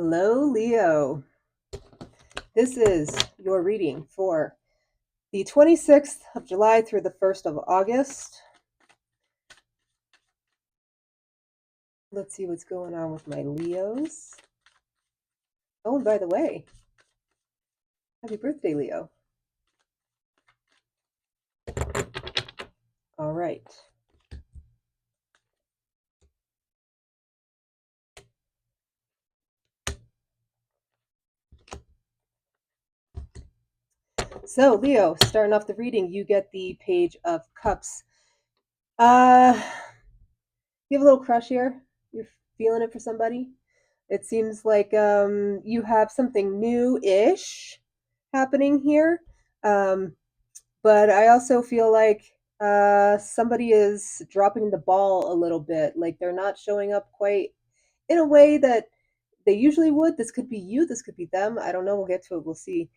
Hello, Leo. This is your reading for the 26th of July through the 1st of August. Let's see what's going on with my Leos. Oh, and by the way, happy birthday, Leo. All right. So, Leo, starting off the reading, you get the Page of Cups. Uh, you have a little crush here. You're feeling it for somebody. It seems like you have something new-ish happening here. Um, but I also feel like somebody is dropping the ball a little bit. Like they're not showing up quite in a way that they usually would. This could be you, this could be them. I don't know. We'll get to it. We'll see.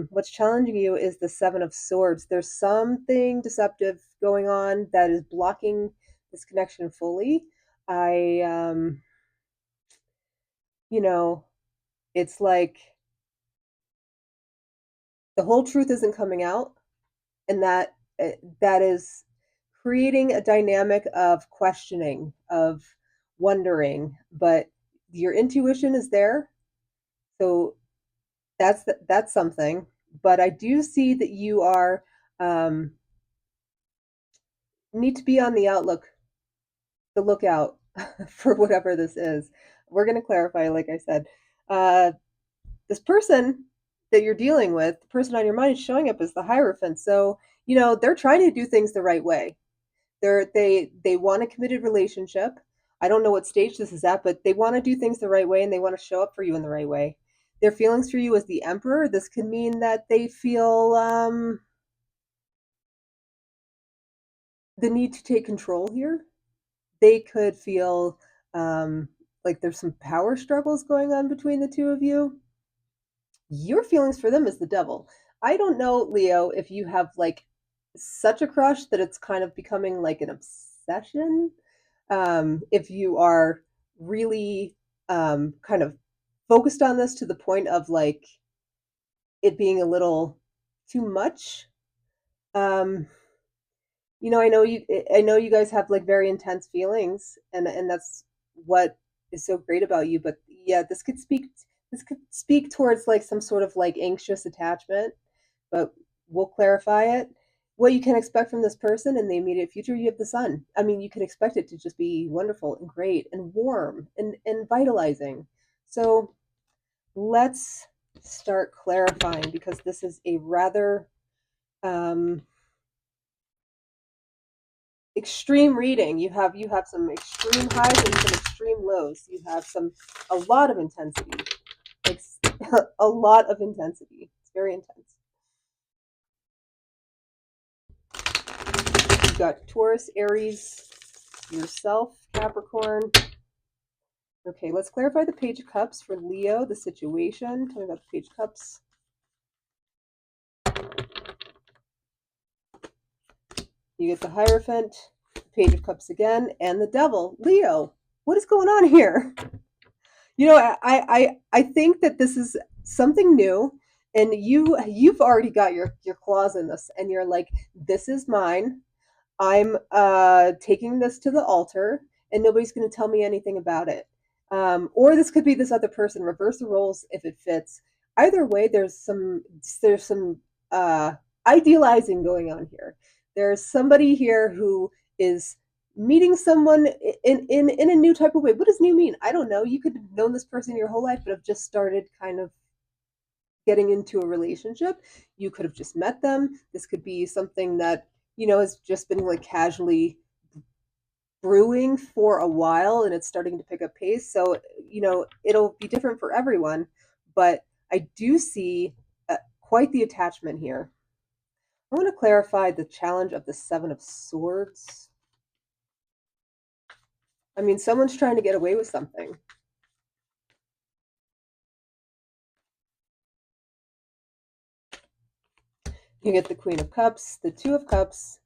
What's challenging you is the Seven of Swords. There's something deceptive going on that is blocking this connection fully. I, you know, it's like the whole truth isn't coming out, and that is creating a dynamic of questioning, of wondering, but your intuition is there, so that's something. But I do see that you are um, need to be on the lookout for whatever this is. We're going to clarify, like I said. Uh, this person that you're dealing with, the person on your mind, is showing up as the Hierophant. So, they're trying to do things the right way. They want a committed relationship. I don't know what stage this is at, but they want to do things the right way and they want to show up for you in the right way. Their feelings for you as the Emperor, this could mean that they feel the need to take control here. They could feel like there's some power struggles going on between the two of you. Your feelings for them is the devil. I don't know, Leo, if you have like such a crush that it's kind of becoming like an obsession. If you are really kind of focused on this to the point of like it being a little too much. Um, I know you guys have like very intense feelings, and that's what is so great about you. But yeah, this could speak towards like some sort of like anxious attachment, but we'll clarify it. What you can expect from this person in the immediate future, you have the sun. I mean, you can expect it to just be wonderful and great and warm and vitalizing. So let's start clarifying because this is a rather um, extreme reading. You have some extreme highs and some extreme lows. You have a lot of intensity. It's a lot of intensity. It's very intense. You've got Taurus, Aries, yourself, Capricorn. Okay, let's clarify the Page of Cups for Leo, the situation. Tell me about the Page of Cups. You get the Hierophant, Page of Cups again, and the Devil. Leo, what is going on here? I think that this is something new, and you've already got your claws in this, and you're like, this is mine. I'm taking this to the altar, and nobody's going to tell me anything about it. Or this could be this other person. Reverse the roles if it fits. Either way, there's some uh, idealizing going on here. There's somebody here who is meeting someone in a new type of way. What does new mean? I don't know. You could have known this person your whole life, but have just started kind of getting into a relationship. You could have just met them. This could be something that has just been like casually brewing for a while and it's starting to pick up pace. So, it'll be different for everyone, but I do see quite the attachment here. I want to clarify the challenge of the Seven of Swords. I mean, someone's trying to get away with something. You get the Queen of Cups, the Two of Cups,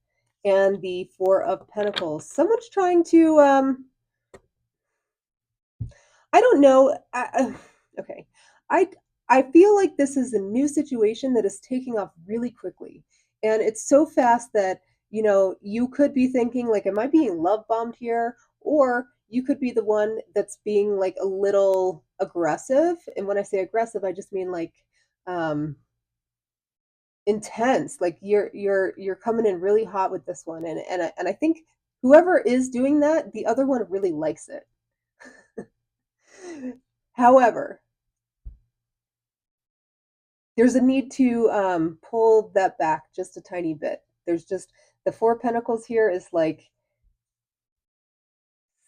and the Four of Pentacles. Someone's trying to, I don't know. Okay. I I feel like this is a new situation that is taking off really quickly. And it's so fast that, you could be thinking like, am I being love bombed here? Or you could be the one that's being like a little aggressive. And when I say aggressive, I just mean like um intense. Like you're coming in really hot with this one. And I think whoever is doing that, the other one really likes it. However, there's a need to pull that back just a tiny bit. There's just the Four of Pentacles here is like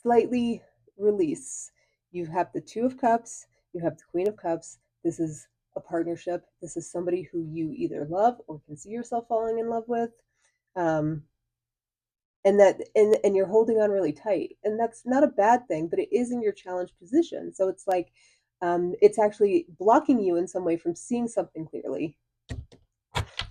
slightly release. You have the Two of Cups, you have the Queen of Cups. This is a partnership. This is somebody who you either love or can see yourself falling in love with. Um, and you're holding on really tight. And that's not a bad thing, but it is in your challenged position. So it's like it's actually blocking you in some way from seeing something clearly.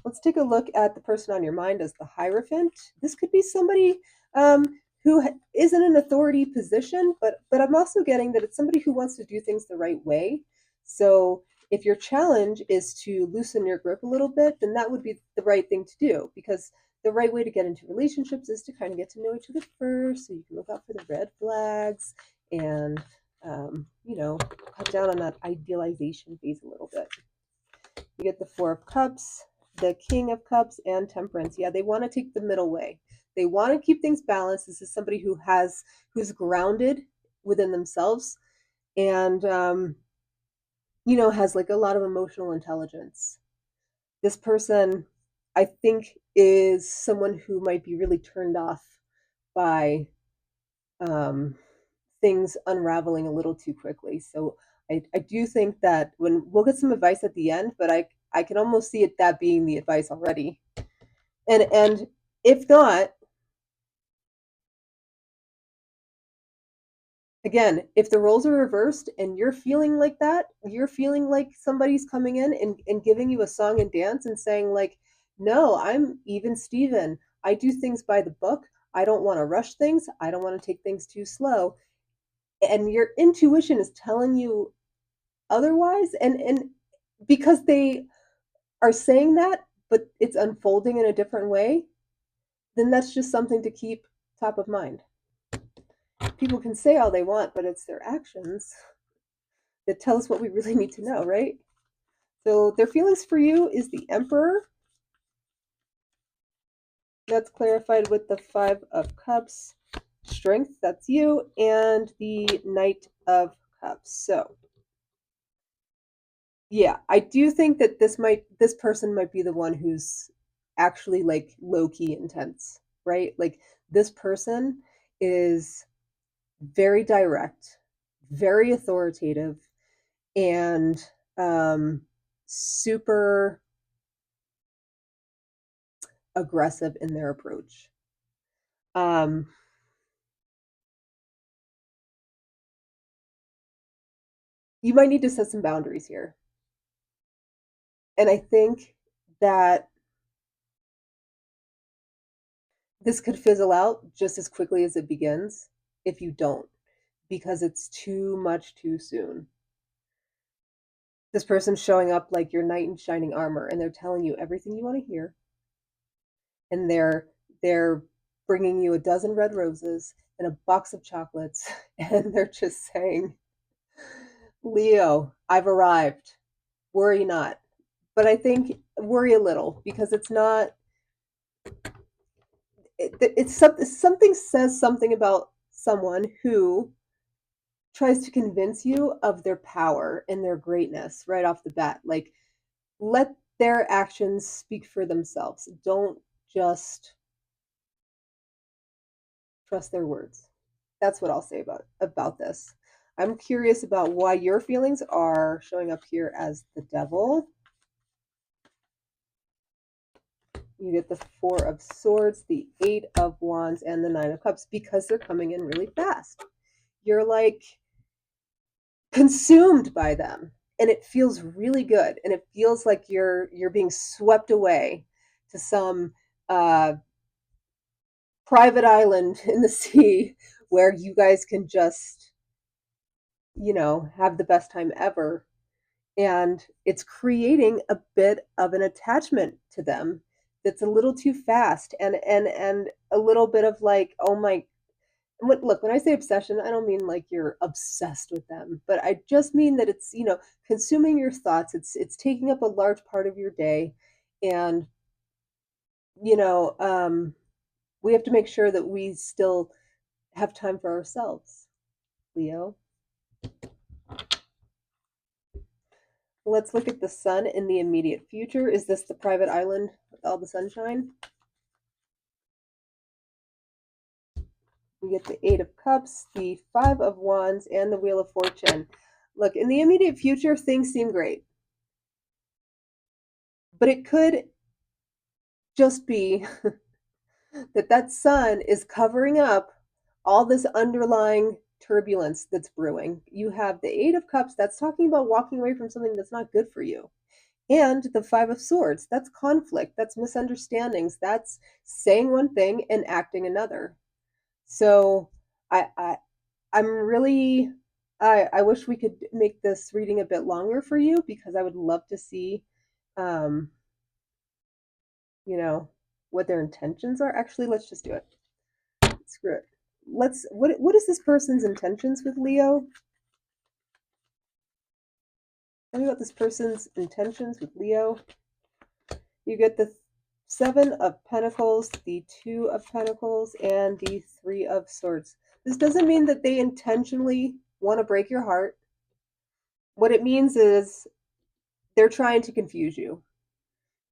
Let's take a look at the person on your mind as the Hierophant. This could be somebody who is in an authority position, but I'm also getting that it's somebody who wants to do things the right way. So if your challenge is to loosen your grip a little bit, then that would be the right thing to do, because the right way to get into relationships is to kind of get to know each other first, so you can look out for the red flags and cut down on that idealization phase a little bit. You get the Four of Cups, the King of Cups, and Temperance. Yeah, they want to take the middle way. They want to keep things balanced. This is somebody who's grounded within themselves and has like a lot of emotional intelligence. This person, I think, is someone who might be really turned off by um, things unraveling a little too quickly. So I do think that when we'll get some advice at the end, but I can almost see it that being the advice already. And if not, again, if the roles are reversed and you're feeling like that, you're feeling like somebody's coming in and giving you a song and dance and saying like, no, I'm even Steven. I do things by the book. I don't want to rush things. I don't want to take things too slow. And your intuition is telling you otherwise. And because they are saying that, but it's unfolding in a different way, then that's just something to keep top of mind. People can say all they want, but it's their actions that tell us what we really need to know, right? So their feelings for you is the Emperor. That's clarified with the Five of Cups. Strength, that's you, and the Knight of Cups. So yeah, I do think that this person might be the one who's actually like low key intense, right? Like this person is very direct, very authoritative, and super aggressive in their approach. Um, you might need to set some boundaries here. And I think that this could fizzle out just as quickly as it begins if you don't, because it's too much too soon. This person's showing up like your knight in shining armor, and they're telling you everything you want to hear, and they're bringing you a dozen red roses and a box of chocolates, and they're just saying, Leo, I've arrived, worry not. But I think worry a little, because it's not it's something says something about someone who tries to convince you of their power and their greatness right off the bat. Like, let their actions speak for themselves. Don't just trust their words. That's what I'll say about this. I'm curious about why your feelings are showing up here as the devil. You get the Four of Swords, the Eight of Wands, and the Nine of Cups, because they're coming in really fast. You're like consumed by them, and it feels really good, and it feels like you're being swept away to some uh, private island in the sea where you guys can just have the best time ever. And it's creating a bit of an attachment to them that's a little too fast, and a little bit of like, oh my, look, when I say obsession, I don't mean like you're obsessed with them, but I just mean that it's, consuming your thoughts. It's taking up a large part of your day. And, you know, um, we have to make sure that we still have time for ourselves, Leo. Let's look at the sun in the immediate future. Is this the private island with all the sunshine? We get the Eight of Cups, the Five of Wands, and the Wheel of Fortune. Look, in the immediate future, things seem great, but it could just be that sun is covering up all this underlying turbulence that's brewing. You have the Eight of Cups, that's talking about walking away from something that's not good for you. And the Five of Swords, that's conflict, that's misunderstandings, that's saying one thing and acting another. So I, I I'm really I wish we could make this reading a bit longer for you, because I would love to see um, you know, what their intentions are. Actually, let's just do it. Screw it. What is this person's intentions with Leo? Tell me about this person's intentions with Leo. You get the Seven of Pentacles, the Two of Pentacles, and the Three of Swords. This doesn't mean that they intentionally want to break your heart. What it means is they're trying to confuse you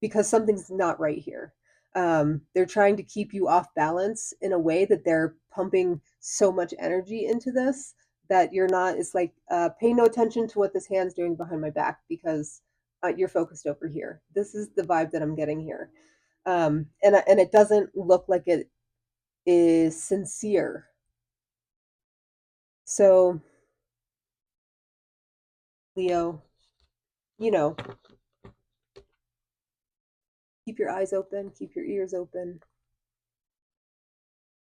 because something's not right here. They're trying to keep you off balance in a way that they're pumping so much energy into this that you're not. It's like, pay no attention to what this hand's doing behind my back, because you're focused over here. This is the vibe that I'm getting here. And it doesn't look like it is sincere. So, Leo, you know, keep your eyes open, keep your ears open.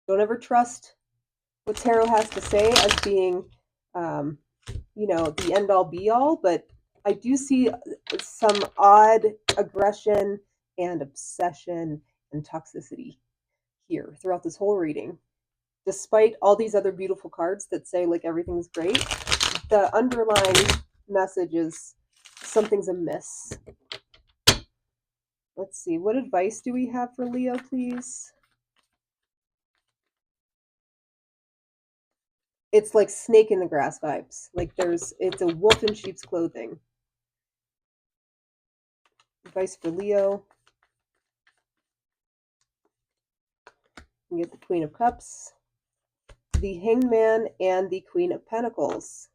Don't ever trust what tarot has to say as being, um, the end all be all, but I do see some odd aggression and obsession and toxicity here throughout this whole reading. Despite all these other beautiful cards that say like everything's great, the underlying message is something's amiss. Let's see, what advice do we have for Leo, please? It's like snake in the grass vibes. Like it's a wolf in sheep's clothing. Advice for Leo. You get the Queen of Cups, the Hangman, and the Queen of Pentacles.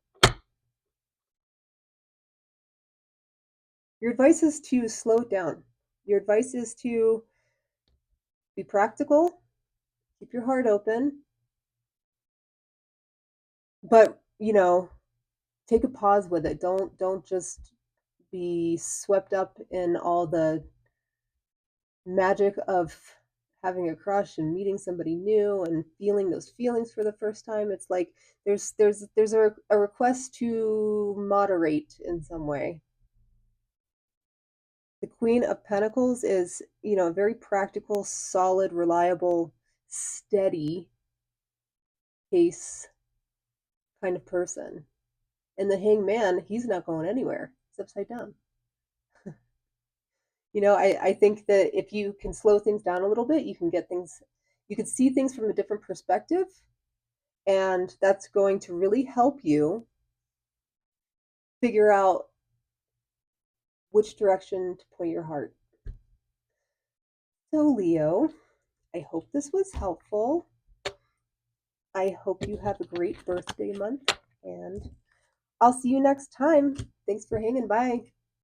Your advice is to slow it down. Your advice is to be practical, keep your heart open, but take a pause with it. Don't just be swept up in all the magic of having a crush and meeting somebody new and feeling those feelings for the first time. It's like there's a request to moderate in some way. The Queen of Pentacles is, a very practical, solid, reliable, steady pace kind of person. And the Hangman, he's not going anywhere. He's upside down. I think that if you can slow things down a little bit, you can see things from a different perspective, and that's going to really help you figure out which direction to point your heart. So, Leo, I hope this was helpful. I hope you have a great birthday month, and I'll see you next time. Thanks for hanging by.